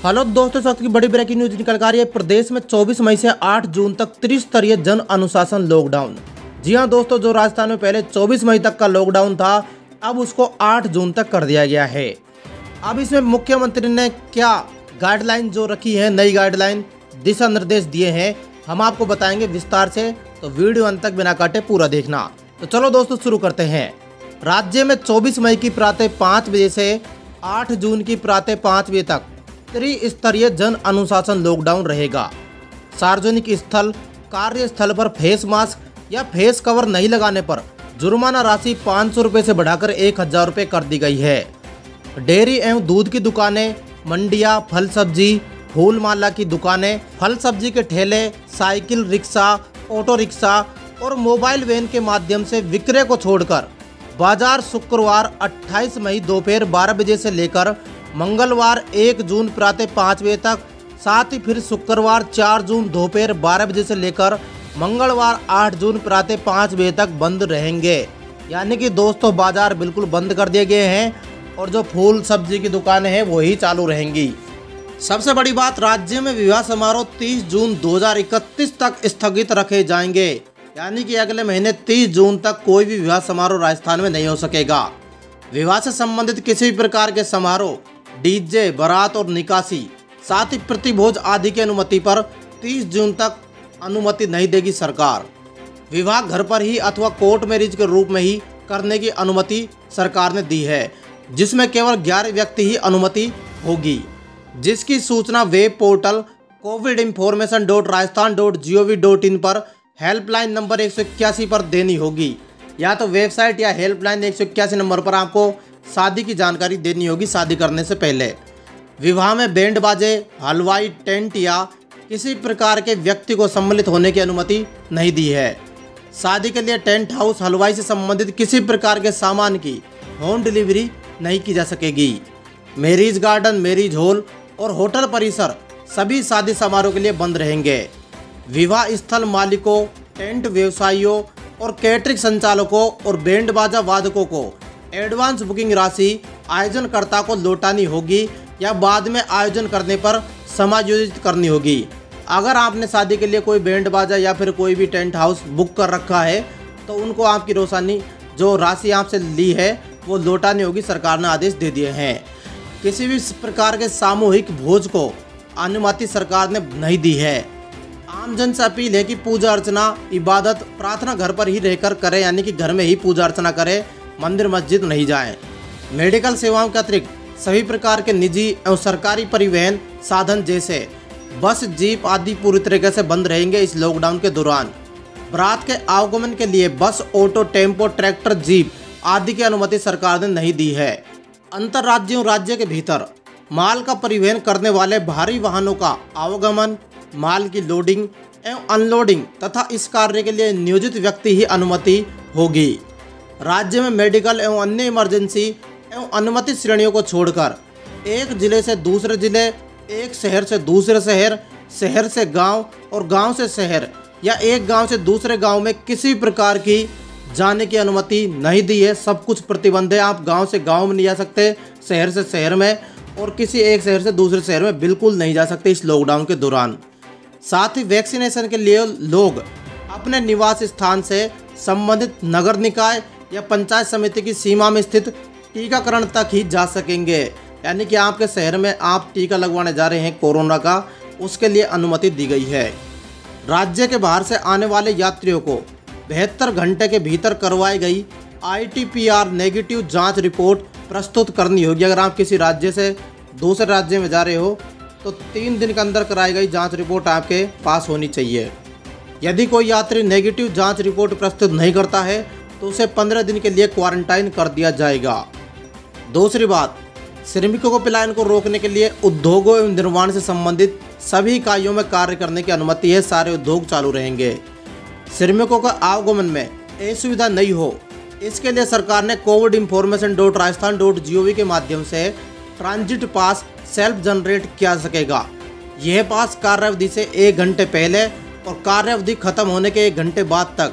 Hello दोस्तों, इस वक्त की बड़ी ब्रेकिंग न्यूज निकल कर आ रही है। प्रदेश में 24 मई से 8 जून तक त्रिस्तरीय जन अनुशासन लॉकडाउन। जी हां दोस्तों, जो राजस्थान में पहले 24 मई तक का लॉकडाउन था, अब उसको 8 जून तक कर दिया गया है। अब इसमें मुख्यमंत्री ने क्या गाइडलाइन जो रखी है, नई गाइडलाइन दिशा निर्देश दिए हैं, हम आपको बताएंगे विस्तार से, तो वीडियो अंत तक बिना काटे पूरा देखना। तो चलो दोस्तों शुरू करते हैं। राज्य में 24 मई की प्रातः 5 बजे से 8 जून की प्रातः 5 बजे तक त्रिस्तरीय जन अनुशासन लॉकडाउन रहेगा। सार्वजनिक स्थल, कार्यस्थल पर फेस मास्क या फेस कवर नहीं लगाने पर जुर्माना राशि 500 रुपये से बढ़ाकर 1000 रुपये कर दी गई है। डेयरी एवं दूध की दुकानें, मंडियां, फल सब्जी, फूल माला की दुकानें, फल सब्जी के ठेले, साइकिल रिक्शा, ऑटो रिक्शा और मोबाइल वैन के माध्यम से विक्रय को छोड़कर बाजार शुक्रवार 28 मई दोपहर 12 बजे से लेकर मंगलवार 1 जून प्रातः 5 बजे तक, साथ ही फिर शुक्रवार 4 जून दोपहर 12 बजे से लेकर मंगलवार 8 जून प्रातः 5 बजे तक बंद रहेंगे। यानी कि दोस्तों बाजार बिल्कुल बंद कर दिए गए हैं और जो फूल सब्जी की दुकानें हैं वही चालू रहेंगी। सबसे बड़ी बात, राज्य में विवाह समारोह 30 जून 2031 तक स्थगित रखे जाएंगे। यानी कि अगले महीने 30 जून तक कोई भी विवाह समारोह राजस्थान में नहीं हो सकेगा। विवाह से संबंधित किसी भी प्रकार के समारोह, डीजे, बारात और निकासी, साथ ही प्रतिभोज आदि की अनुमति पर 30 जून तक अनुमति नहीं देगी सरकार। विवाह घर पर ही अथवा कोर्ट मैरिज के रूप में ही करने की अनुमति सरकार ने दी है, जिसमें केवल 11 व्यक्ति ही अनुमति होगी, जिसकी सूचना वेब पोर्टल covidinformation.rajasthan.gov.in पर हेल्पलाइन नंबर 181 पर देनी होगी। या तो वेबसाइट या हेल्पलाइन 181 नंबर पर आपको शादी की जानकारी देनी होगी। शादी करने से पहले विवाह में बैंड बाजे, हलवाई, टेंट या किसी प्रकार के व्यक्ति को सम्मिलित होने की अनुमति नहीं दी है। शादी के लिए टेंट हाउस, हलवाई से संबंधित किसी प्रकार के सामान की होम डिलीवरी नहीं की जा सकेगी। मैरिज गार्डन, मैरिज हॉल और होटल परिसर सभी शादी समारोह के लिए बंद रहेंगे। विवाह स्थल मालिकों, टेंट व्यवसायियों और कैटरिंग संचालकों और बैंड बाजा वादकों को एडवांस बुकिंग राशि आयोजनकर्ता को लौटानी होगी या बाद में आयोजन करने पर समायोजित करनी होगी। अगर आपने शादी के लिए कोई बैंड बाजा या फिर कोई भी टेंट हाउस बुक कर रखा है तो उनको आपकी रोशानी जो राशि आपसे ली है वो लौटानी होगी। सरकार ने आदेश दे दिए हैं। किसी भी प्रकार के सामूहिक भोज को अनुमति सरकार ने नहीं दी है। आम जन से अपील है कि पूजा अर्चना, इबादत, प्रार्थना घर पर ही रहकर करें, यानी कि घर में ही पूजा अर्चना करें, मंदिर मस्जिद नहीं जाएं। मेडिकल सेवाओं के अतिरिक्त सभी प्रकार के निजी एवं सरकारी परिवहन साधन जैसे बस, जीप आदि पूरी तरीके से बंद रहेंगे इस लॉकडाउन के दौरान। बारात के आगमन के लिए बस, ऑटो, टेम्पो, ट्रैक्टर, जीप आदि की अनुमति सरकार ने नहीं दी है। अंतर राज्यों, राज्य के भीतर माल का परिवहन करने वाले भारी वाहनों का आवागमन, माल की लोडिंग एवं अनलोडिंग तथा इस कार्य के लिए नियोजित व्यक्ति ही अनुमति होगी। राज्य में मेडिकल एवं अन्य इमरजेंसी एवं अनुमति श्रेणियों को छोड़कर एक जिले से दूसरे जिले, एक शहर से दूसरे शहर, शहर से गांव और गांव से शहर या एक गांव से दूसरे गांव में किसी प्रकार की जाने की अनुमति नहीं दी है। सब कुछ प्रतिबंध है। आप गांव से गांव में नहीं जा सकते, शहर से शहर में और किसी एक शहर से दूसरे शहर में बिल्कुल नहीं जा सकते इस लॉकडाउन के दौरान। साथ ही वैक्सीनेशन के लिए लोग अपने निवास स्थान से संबंधित नगर निकाय या पंचायत समिति की सीमा में स्थित टीकाकरण तक ही जा सकेंगे। यानी कि आपके शहर में आप टीका लगवाने जा रहे हैं कोरोना का, उसके लिए अनुमति दी गई है। राज्य के बाहर से आने वाले यात्रियों को 72 घंटे के भीतर करवाई गई RT-PCR नेगेटिव जांच रिपोर्ट प्रस्तुत करनी होगी। अगर आप किसी राज्य से दूसरे राज्य में जा रहे हो तो 3 दिन के अंदर कराई गई जांच रिपोर्ट आपके पास होनी चाहिए। यदि कोई यात्री नेगेटिव जांच रिपोर्ट प्रस्तुत नहीं करता है तो उसे 15 दिन के लिए क्वारंटाइन कर दिया जाएगा। दूसरी बात, श्रमिकों को पलायन को रोकने के लिए उद्योगों एवं निर्माण से संबंधित सभी इकाइयों में कार्य करने की अनुमति है। सारे उद्योग चालू रहेंगे। श्रमिकों का आवागमन में असुविधा नहीं हो, इसके लिए सरकार ने covidinformation.rajasthan.gov के माध्यम से ट्रांजिट पास सेल्फ जनरेट किया सकेगा। यह पास कार्य अवधि से 1 घंटे पहले और कार्य अवधि खत्म होने के 1 घंटे बाद तक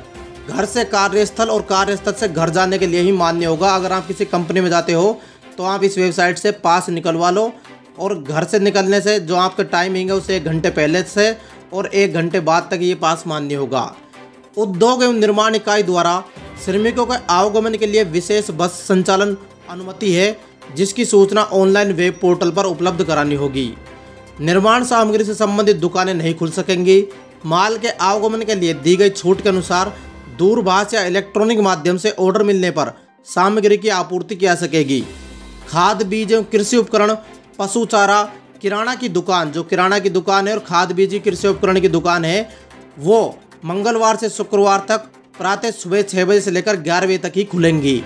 घर से कार्यस्थल और कार्यस्थल से घर जाने के लिए ही मान्य होगा। अगर आप किसी कंपनी में जाते हो तो आप इस वेबसाइट से पास निकलवा लो और घर से निकलने से जो आपका टाइमिंग है उसे 1 घंटे पहले से और 1 घंटे बाद तक ये पास मान्य होगा। उद्योग एवं निर्माण इकाई द्वारा श्रमिकों के आवागमन के लिए विशेष बस संचालन अनुमति है, जिसकी सूचना ऑनलाइन वेब पोर्टल पर उपलब्ध करानी होगी। निर्माण सामग्री से संबंधित दुकानें नहीं खुल सकेंगी। माल के आवागमन के लिए दी गई छूट के अनुसार दूरभाष या इलेक्ट्रॉनिक माध्यम से ऑर्डर मिलने पर सामग्री की आपूर्ति की जा सकेगी। खाद बीज एवं कृषि उपकरण, पशु चारा, किराना की दुकान, जो किराना की दुकान है और खाद बीज कृषि उपकरण की दुकान है, वो मंगलवार से शुक्रवार तक प्रातः सुबह 6 बजे से लेकर 11 बजे तक ही खुलेंगी।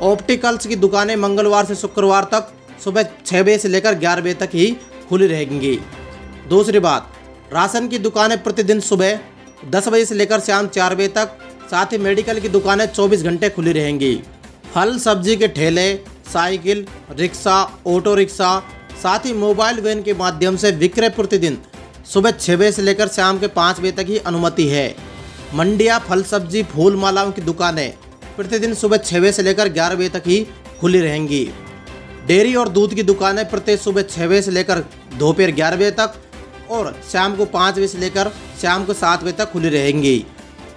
ऑप्टिकल्स की दुकानें मंगलवार से शुक्रवार तक सुबह 6 बजे से लेकर 11 बजे तक ही खुली रहेंगी। दूसरी बात, राशन की दुकानें प्रतिदिन सुबह 10 बजे से लेकर शाम 4 बजे तक, साथ ही मेडिकल की दुकानें 24 घंटे खुली रहेंगी। फल सब्जी के ठेले, साइकिल, रिक्शा, ऑटो रिक्शा, साथ ही मोबाइल वैन के माध्यम से विक्रय प्रतिदिन सुबह 6 बजे से लेकर शाम के 5 बजे तक ही अनुमति है। मंडियाँ, फल सब्जी, फूल मालाओं की दुकानें प्रतिदिन सुबह 6 बजे से लेकर 11 बजे तक ही खुली रहेंगी। डेयरी और दूध की दुकानें प्रति सुबह 6 बजे से लेकर दोपहर 11 बजे तक और शाम को 5 बजे से लेकर शाम को 7 बजे तक खुली रहेंगी।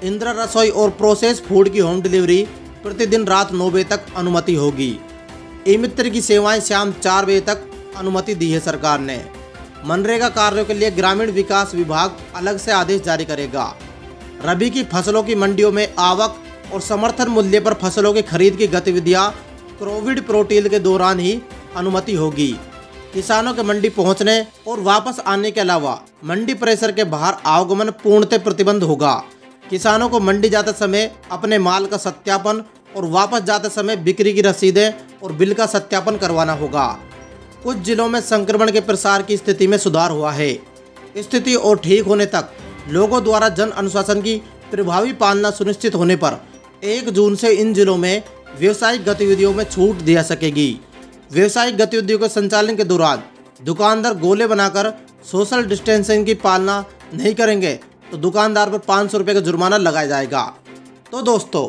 इंदिरा रसोई और प्रोसेस फूड की होम डिलीवरी प्रतिदिन रात 9 बजे तक अनुमति होगी। ई मित्र की सेवाएं शाम 4 बजे तक अनुमति दी है सरकार ने। मनरेगा कार्यों के लिए ग्रामीण विकास विभाग अलग से आदेश जारी करेगा। रबी की फसलों की मंडियों में आवक और समर्थन मूल्य पर फसलों की खरीद की गतिविधियां कोविड प्रोटेल के दौरान ही अनुमति होगी। किसानों के मंडी पहुंचने और वापस आने के अलावा मंडी परिसर के बाहर आवागमन पूर्णतः प्रतिबंध होगा। किसानों को मंडी जाते समय अपने माल का सत्यापन और वापस जाते समय बिक्री की रसीदें और बिल का सत्यापन करवाना होगा। कुछ जिलों में संक्रमण के प्रसार की स्थिति में सुधार हुआ है। स्थिति और ठीक होने तक लोगों द्वारा जन अनुशासन की प्रभावी पालना सुनिश्चित होने पर 1 जून से इन जिलों में व्यावसायिक गतिविधियों में छूट दी जा सकेगी। व्यावसायिक गतिविधियों के संचालन के दौरान दुकानदार गोले बनाकर सोशल डिस्टेंसिंग की पालना नहीं करेंगे तो दुकानदार पर 500 रुपये का जुर्माना लगाया जाएगा। तो दोस्तों,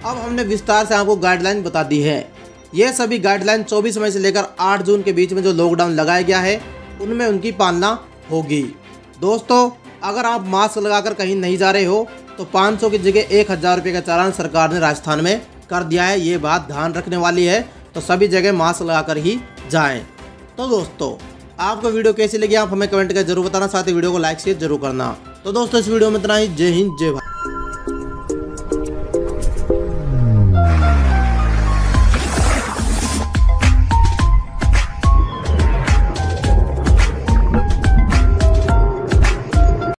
अब हमने विस्तार से आपको गाइडलाइन बता दी है। ये सभी गाइडलाइन 24 मई से लेकर 8 जून के बीच में जो लॉकडाउन लगाया गया है उनमें उनकी पालना होगी। दोस्तों, अगर आप मास्क लगाकर कहीं नहीं जा रहे हो तो 500 की जगह 1000 रुपये का चालान सरकार ने राजस्थान में कर दिया है। ये बात ध्यान रखने वाली है, तो सभी जगह मास्क लगाकर ही जाएं। तो दोस्तों, आपको वीडियो कैसी लगी आप हमें कमेंट करके जरूर बताना, साथ ही वीडियो को लाइक शेयर जरूर करना। तो दोस्तों, इस वीडियो में इतना ही। जय हिंद, जय भारत।